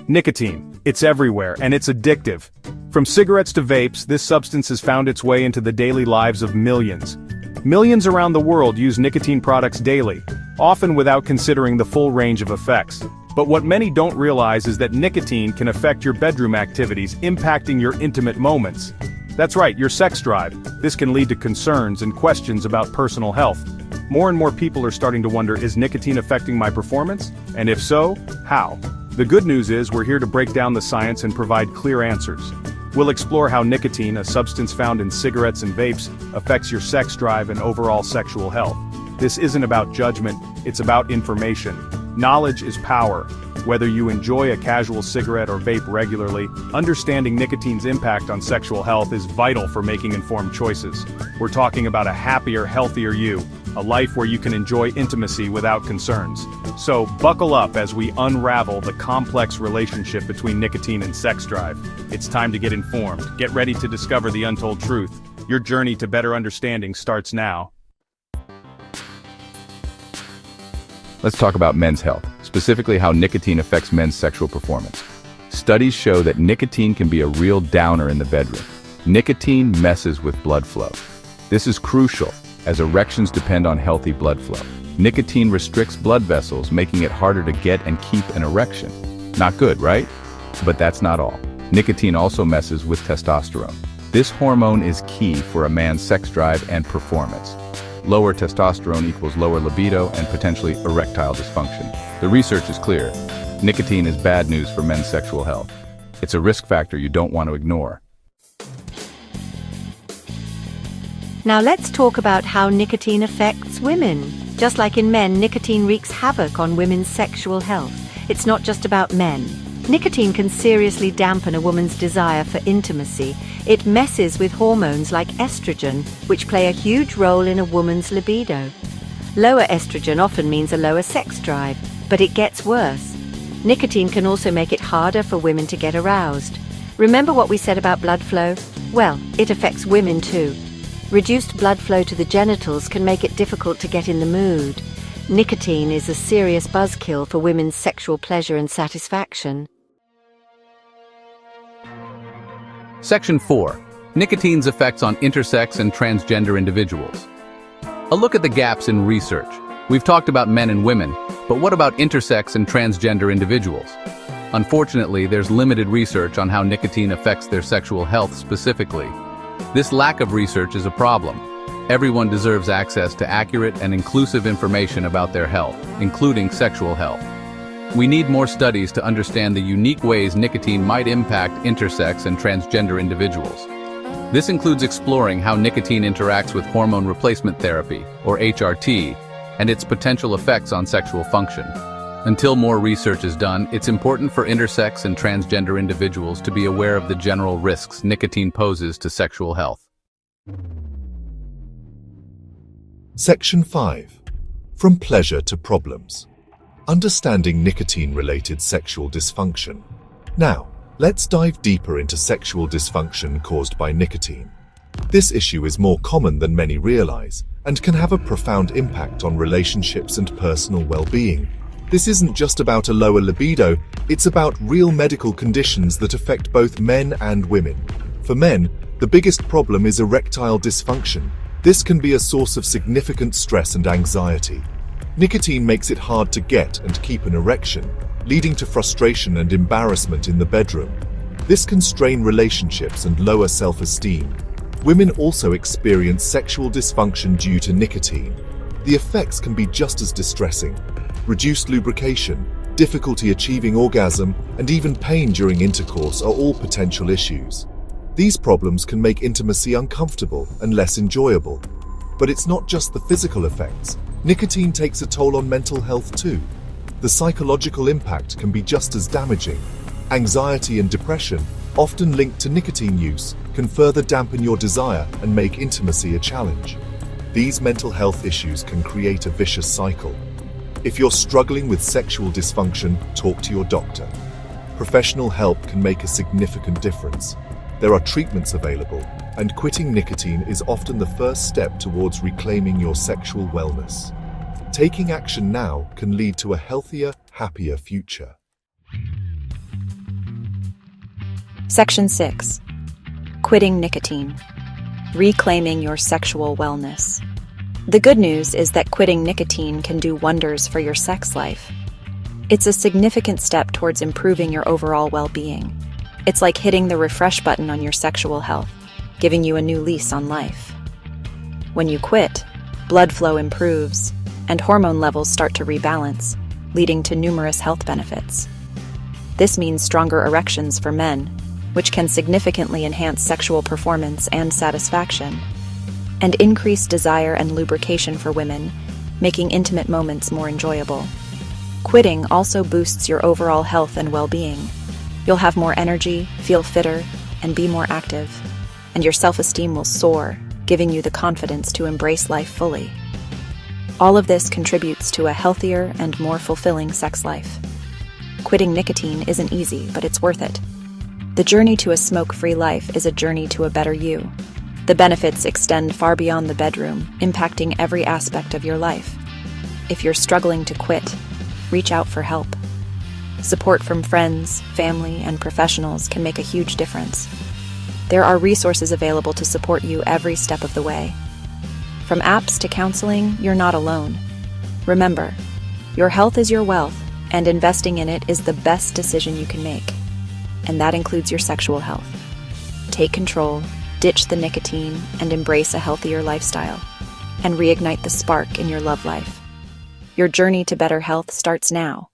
Nicotine. It's everywhere, and it's addictive. From cigarettes to vapes, this substance has found its way into the daily lives of millions. Millions around the world use nicotine products daily, often without considering the full range of effects. But what many don't realize is that nicotine can affect your bedroom activities, impacting your intimate moments. That's right, your sex drive. This can lead to concerns and questions about personal health. More and more people are starting to wonder, is nicotine affecting my performance? And if so, how? The good news is we're here to break down the science and provide clear answers. We'll explore how nicotine, a substance found in cigarettes and vapes, affects your sex drive and overall sexual health. This isn't about judgment, it's about information. Knowledge is power. Whether you enjoy a casual cigarette or vape regularly, understanding nicotine's impact on sexual health is vital for making informed choices. We're talking about a happier, healthier you, a life where you can enjoy intimacy without concerns. So, buckle up as we unravel the complex relationship between nicotine and sex drive. It's time to get informed. Get ready to discover the untold truth. Your journey to better understanding starts now. Let's talk about men's health, specifically how nicotine affects men's sexual performance. Studies show that nicotine can be a real downer in the bedroom. Nicotine messes with blood flow. This is crucial, as erections depend on healthy blood flow. Nicotine restricts blood vessels, making it harder to get and keep an erection. Not good, right? But that's not all. Nicotine also messes with testosterone. This hormone is key for a man's sex drive and performance. Lower testosterone equals lower libido and potentially erectile dysfunction. The research is clear. Nicotine is bad news for men's sexual health. It's a risk factor you don't want to ignore. Now let's talk about how nicotine affects women. Just like in men, nicotine wreaks havoc on women's sexual health. It's not just about men. Nicotine can seriously dampen a woman's desire for intimacy. It messes with hormones like estrogen, which play a huge role in a woman's libido. Lower estrogen often means a lower sex drive, but it gets worse. Nicotine can also make it harder for women to get aroused. Remember what we said about blood flow? Well, it affects women too. Reduced blood flow to the genitals can make it difficult to get in the mood. Nicotine is a serious buzzkill for women's sexual pleasure and satisfaction. Section 4. Nicotine's effects on intersex and transgender individuals. A look at the gaps in research. We've talked about men and women, but what about intersex and transgender individuals? Unfortunately, there's limited research on how nicotine affects their sexual health specifically. This lack of research is a problem. Everyone deserves access to accurate and inclusive information about their health, including sexual health. We need more studies to understand the unique ways nicotine might impact intersex and transgender individuals. This includes exploring how nicotine interacts with hormone replacement therapy, or HRT, and its potential effects on sexual function. Until more research is done, it's important for intersex and transgender individuals to be aware of the general risks nicotine poses to sexual health. Section 5. From pleasure to problems. Understanding nicotine-related sexual dysfunction. Now, let's dive deeper into sexual dysfunction caused by nicotine. This issue is more common than many realize and can have a profound impact on relationships and personal well-being. This isn't just about a lower libido, it's about real medical conditions that affect both men and women. For men, the biggest problem is erectile dysfunction. This can be a source of significant stress and anxiety. Nicotine makes it hard to get and keep an erection, leading to frustration and embarrassment in the bedroom. This can strain relationships and lower self-esteem. Women also experience sexual dysfunction due to nicotine. The effects can be just as distressing. Reduced lubrication, difficulty achieving orgasm, and even pain during intercourse are all potential issues. These problems can make intimacy uncomfortable and less enjoyable. But it's not just the physical effects. Nicotine takes a toll on mental health too. The psychological impact can be just as damaging. Anxiety and depression, often linked to nicotine use, can further dampen your desire and make intimacy a challenge. These mental health issues can create a vicious cycle. If you're struggling with sexual dysfunction, talk to your doctor. Professional help can make a significant difference. There are treatments available, and quitting nicotine is often the first step towards reclaiming your sexual wellness. Taking action now can lead to a healthier, happier future. Section 6. Quitting nicotine. Reclaiming your sexual wellness. The good news is that quitting nicotine can do wonders for your sex life. It's a significant step towards improving your overall well-being. It's like hitting the refresh button on your sexual health, giving you a new lease on life. When you quit, blood flow improves, and hormone levels start to rebalance, leading to numerous health benefits. This means stronger erections for men, which can significantly enhance sexual performance and satisfaction, and increased desire and lubrication for women, making intimate moments more enjoyable. Quitting also boosts your overall health and well-being. You'll have more energy, feel fitter, and be more active, and your self-esteem will soar, giving you the confidence to embrace life fully. All of this contributes to a healthier and more fulfilling sex life. Quitting nicotine isn't easy, but it's worth it. The journey to a smoke-free life is a journey to a better you. The benefits extend far beyond the bedroom, impacting every aspect of your life. If you're struggling to quit, reach out for help. Support from friends, family, and professionals can make a huge difference. There are resources available to support you every step of the way. From apps to counseling, you're not alone. Remember, your health is your wealth, and investing in it is the best decision you can make. And that includes your sexual health. Take control, ditch the nicotine, and embrace a healthier lifestyle, and reignite the spark in your love life. Your journey to better health starts now.